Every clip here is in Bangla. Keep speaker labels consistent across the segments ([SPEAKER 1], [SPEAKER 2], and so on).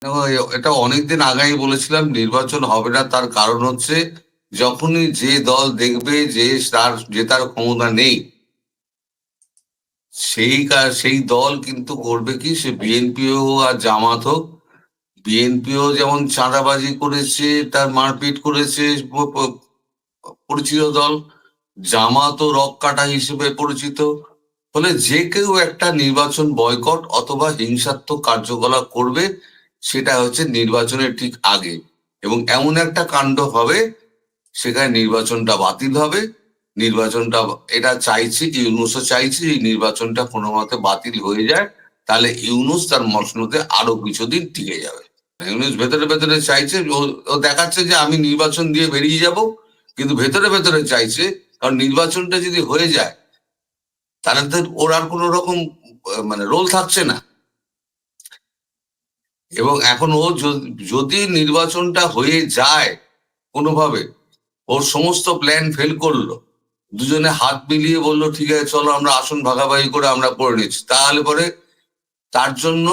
[SPEAKER 1] দেখো, এটা অনেকদিন আগেই বলেছিলাম নির্বাচন হবে না। তার কারণ হচ্ছে যখনই যে দল দেখবে যে তার জেতার ক্ষমতা নেই, সেই দল কিন্তু করবে কি, সে বিএনপিও আর জামাত হোক, বিএনপিও যেমন চাঁদাবাজি করেছে, তার মারপিট করেছে, পরিচিত দল, জামাতও রক কাটা হিসেবে পরিচিত। ফলে যে কেউ একটা নির্বাচন বয়কট অথবা হিংসাত্মক কার্যকলাপ করবে, সেটা হচ্ছে নির্বাচনের ঠিক আগে। এবং এমন একটা কাণ্ড হবে, সেখানে নির্বাচনটা বাতিল হবে। নির্বাচনটা, এটা চাইছে, ইউনুসও চাইছে এই নির্বাচনটা কোনো মতে বাতিল হয়ে যায়, তাহলে ইউনুস তার মসনদে আরো কিছুদিন টিকে যাবে। ইউনুস ভেতরে ভেতরে চাইছে, ও দেখাচ্ছে যে আমি নির্বাচন দিয়ে বেরিয়ে যাব, কিন্তু ভেতরে ভেতরে চাইছে, কারণ নির্বাচনটা যদি হয়ে যায় তাহলে তো ওর আর কোনো রকম মানে রোল থাকছে না। এবং এখন ও যদি নির্বাচনটা হয়ে যায় কোনোভাবে, ওর সমস্ত প্ল্যান ফেল করলো, দুজনে হাত মিলিয়ে বললো ঠিক আছে চলো আমরা আসন ভাগাভাগি করে আমরা করে নিচ্ছি, তাহলে পরে তার জন্য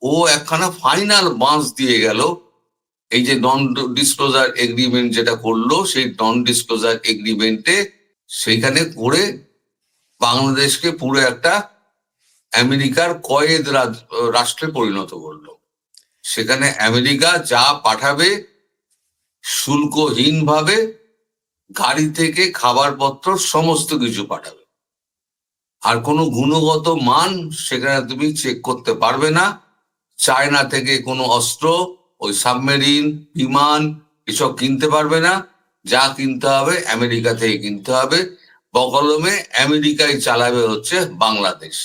[SPEAKER 1] ও একখানা ফাইনাল বাঁশ দিয়ে গেল। এই যে নন ডিসক্লোজার এগ্রিমেন্ট যেটা করলো, সেই নন ডিসক্লোজার এগ্রিমেন্টে সেইখানে করে বাংলাদেশকে পুরো একটা আমেরিকার কয়েদ রাষ্ট্রে পরিণত করলো। সেখানে আমেরিকা যা পাঠাবে শুল্কহীন ভাবে, গাড়ি থেকে খাবার পত্র সমস্ত কিছু পাঠাবে। আর কোনো গুণগত মান সেখানে তুমি চেক করতে পারবে না। চায়না থেকে কোনো অস্ত্র, ওই সাবমেরিন, বিমান, এসব কিনতে পারবে না। যা কিনতে হবে আমেরিকা থেকে কিনতে হবে। বকলমে আমেরিকায় চালাবে হচ্ছে বাংলাদেশ।